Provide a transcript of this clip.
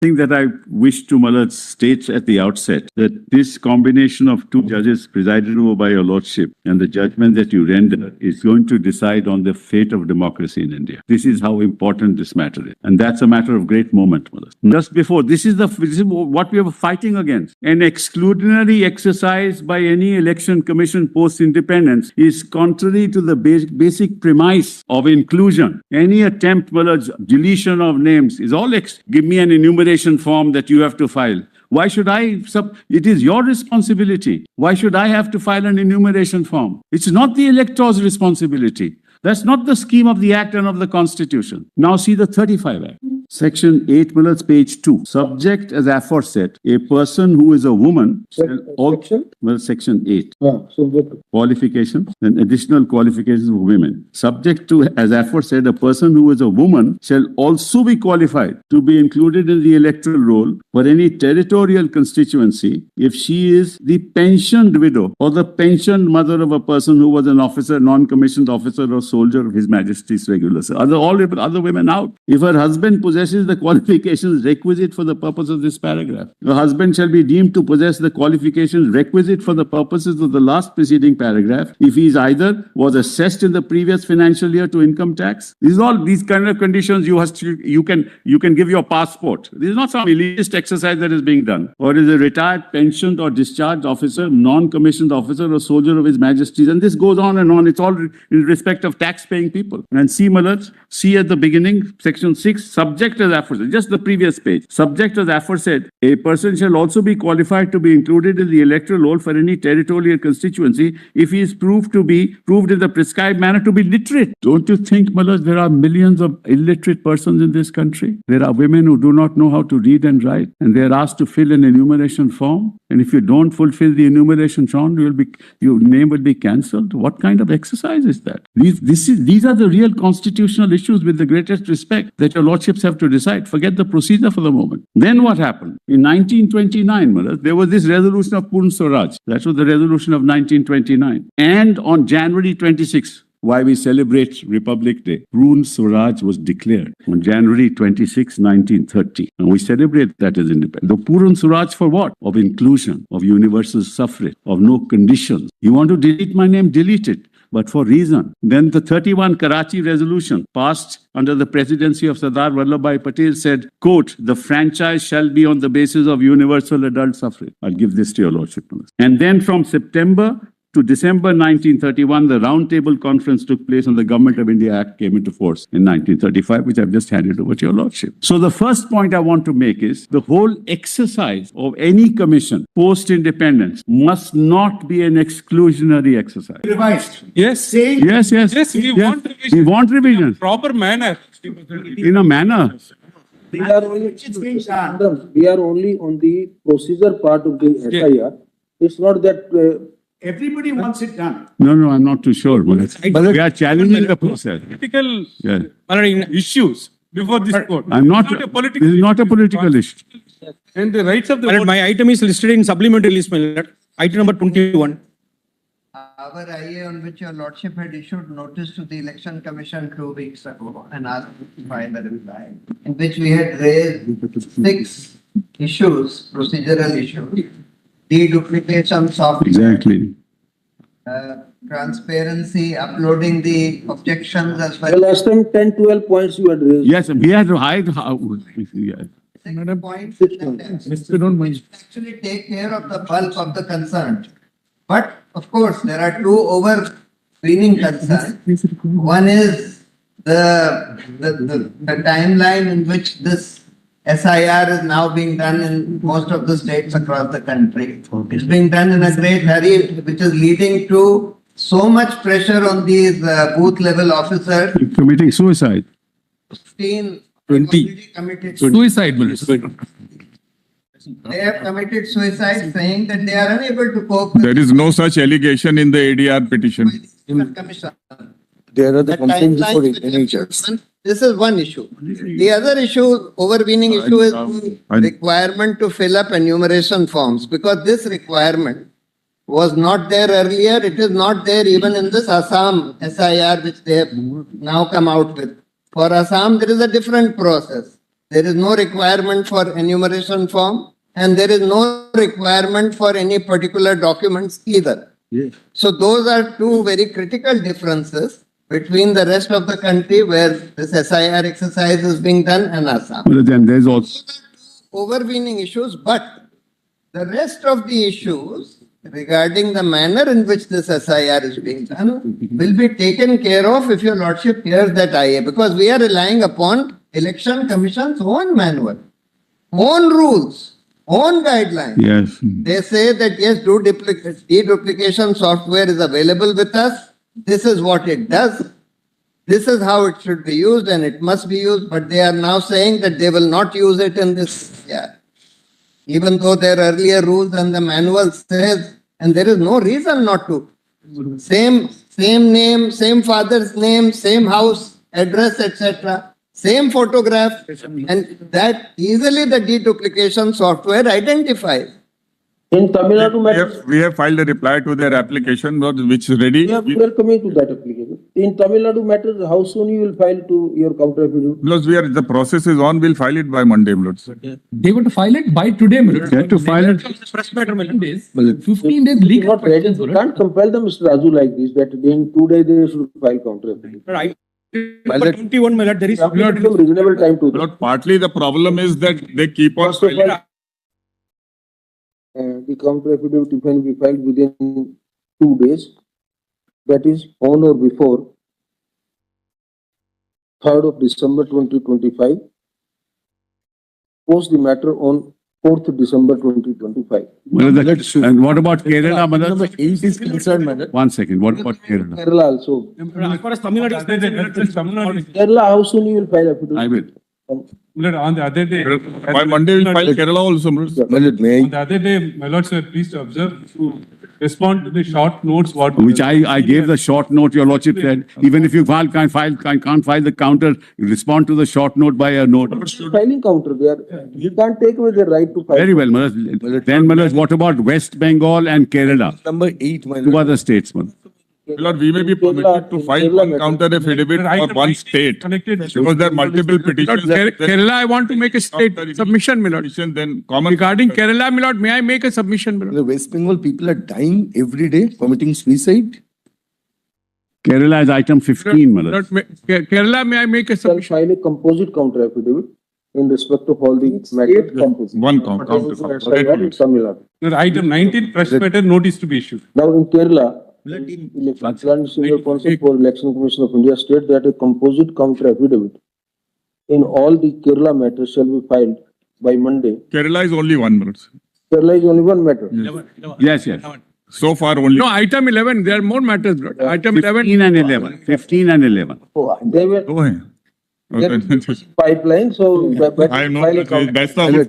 thing that I wish to state at the outset, that this combination of two judges presided over by your lordship and the judgment that you render is going to decide on the fate of democracy in India. This is how important this matter is. And that's a matter of great moment, Malad. Just before, this is what we are fighting against. An exclusionary exercise by any election commission post-independence is contrary to the basic premise of inclusion. Any attempt, Malad, deletion of names is all give me an enumeration form that you have to file. Why should I? It is your responsibility. Why should I have to file an enumeration form? It's not the elector's responsibility. That's not the scheme of the Act and of the Constitution. Now see the 35 Act. Section 8, page 2. Subject as aforesaid, a person who is a woman shall also, section 8. Qualifications and additional qualifications for women. Subject to, as aforesaid, a person who is a woman shall also be qualified to be included in the electoral roll for any territorial constituency if she is the pensioned widow or the pensioned mother of a person who was an officer, non-commissioned officer or soldier of His Majesty's regular service. All other women out. If her husband possesses the qualifications requisite for the purpose of this paragraph, the husband shall be deemed to possess the qualifications requisite for the purposes of the last preceding paragraph if he is either was assessed in the previous financial year to income tax. These kind of conditions you can give your passport. This is not some elitist exercise that is being done. Or is a retired, pensioned or discharged officer, non-commissioned officer or soldier of His Majesty's. And this goes on and on. It's all in respect of tax-paying people. And see, Malad, see at the beginning, section 6, subject as aforesaid, just the previous page. Subject as aforesaid, a person shall also be qualified to be included in the electoral roll for any territorial constituency if he is proved in the prescribed manner to be literate. Don't you think, Malad, there are millions of illiterate persons in this country? There are women who do not know how to read and write, and they are asked to fill an enumeration form. And if you don't fulfill the enumeration form, your name will be cancelled. What kind of exercise is that? These are the real constitutional issues, with the greatest respect, that your lordships have to decide. Forget the procedure for the moment. Then what happened? In 1929, Malad, there was this resolution of Purn Swaraj. That was the resolution of 1929. And on January 26, why we celebrate Republic Day, Purn Swaraj was declared on January 26, 1930. And we celebrate that as independence. The Purn Swaraj for what? Of inclusion, of universal suffrage, of no conditions. You want to delete my name? Delete it. But for reason. Then the 31 Karachi resolution passed under the presidency of Sardar Vallabhbhai Patel said, quote, the franchise shall be on the basis of universal adult suffrage. I'll give this to your lordship. And then from September to December 1931, the Roundtable Conference took place and the Government of India Act came into force in 1935, which I've just handed over to your lordship. So the first point I want to make is the whole exercise of any commission post-independence must not be an exclusionary exercise. Revised. Yes. Yes. Want revision. We want revision. Proper manner. In a manner. We are only on the procedure part of the SIR. It's not that everybody wants it done. No, I'm not too sure. But we are challenging the process. Political issues before this court. This is not a political issue. And the rights of the voter. My item is listed in supplementary list, my lord. Item number 21. Our IA on which your lordship had issued notice to the Election Commission 2 weeks ago and asked to find a reply, in which we had raised 6 issues, procedural issues. Deduplication software. Exactly. Transparency, uploading the objections as well. the last time 10-12 points you had raised. Yes, we had to hide how. Yeah. 6 points which actually take care of the bulk of the concern. But of course, there are 2 overweening concerns. One is the timeline in which this SIR is now being done in most of the states across the country. It's being done in a great hurry, which is leading to so much pressure on these booth level officers. Committing suicide. 20 committed suicide. They have committed suicide, saying that they are unable to cope with. There is no such allegation in the ADR petition. Commission. There are the complaints before NHS. This is one issue. The other issue, overweening issue, is the requirement to fill up enumeration forms, because this requirement was not there earlier. It is not there even in this Assam SIR, which they have now come out with. For Assam, there is a different process. There is no requirement for enumeration form, and there is no requirement for any particular documents either. So those are two very critical differences between the rest of the country where this SIR exercise is being done and Assam. Well, then there's also, Overweening issues, but the rest of the issues regarding the manner in which this SIR is being done will be taken care of if your lordship hears that IA, because we are relying upon Election Commission's own manual, own rules, own guidelines. yes. They say that yes, deduplication software is available with us. This is what it does. This is how it should be used and it must be used, but they are now saying that they will not use it in this year. Even though their earlier rules and the manual says, and there is no reason not to. Same name, same father's name, same house, address, etc. Same photograph, and that easily the deduplication software identifies. In Tamil Nadu matter, We have filed a reply to their application, which is ready. we are coming to that application. In Tamil Nadu matter, how soon you will file to your counter affidavit? Because the process is on, we'll file it by Monday, my lords. They were to file it by today, my lord. They have to file it. Press matter, my 15 lord. days. 15 days It is legal not ready. process, my You lord. can't compel them, Mr. Raju, like this, that in 2 days they should file counter affidavit. Right. Number 21, my lord, there is. You have to give them reasonable time to them. Lord, partly the problem is that they keep on First of filing. all, the counter affidavit can be filed within 2 days, that is on or before 3rd of December 2025. Post the matter on 4th December 2025. Well, and what about Kerala, Manoj? Number 8 is concerned, madam. 1 second, what about Kerala? Kerala also. As far as Tamil Nadu is concerned, Tamil Nadu. Kerala, how soon you will file affidavit? I will. My lord, on the other day. By Monday, we'll file Kerala also, my lords. My lord, may On the other day, my lord, sir, please observe to respond to the short notes what. Which I gave the short note, your lordship said, even if you can't file the counter, you respond to the short note by a note. Filing counter, they are, you can't take away their right to file. Very well, Manoj. Then, Manoj, what about West Bengal and Kerala? number 8, my Two lord. other states, Manoj. My lord, we may be permitted to file one counter affidavit for one state. Connected. Because there are multiple petitions. Kerala, I want to make a state submission, my lord. Petition, then common. Regarding Kerala, my lord, may I make a submission, my lord? The West Bengal people are dying every day, committing suicide. Kerala is item 15, Manoj. Lord, Kerala, may I make a Shall submission? file a composite counter affidavit in respect of all the matters. One counter. Tamil Nadu. Lord, item 19, fresh matter notice to be issued. Now in Kerala, election single concept for Election Commission of India state that a composite counter affidavit in all the Kerala matters shall be filed by Monday. Kerala is only one, my lords. Kerala is only one matter. Yes, yes. So far only. No, item 11, there are more matters, Lord. Item 11. 15 and 11. 15 and 11. They will Go ahead. Okay. pipeline, so I know, file a counter. that's the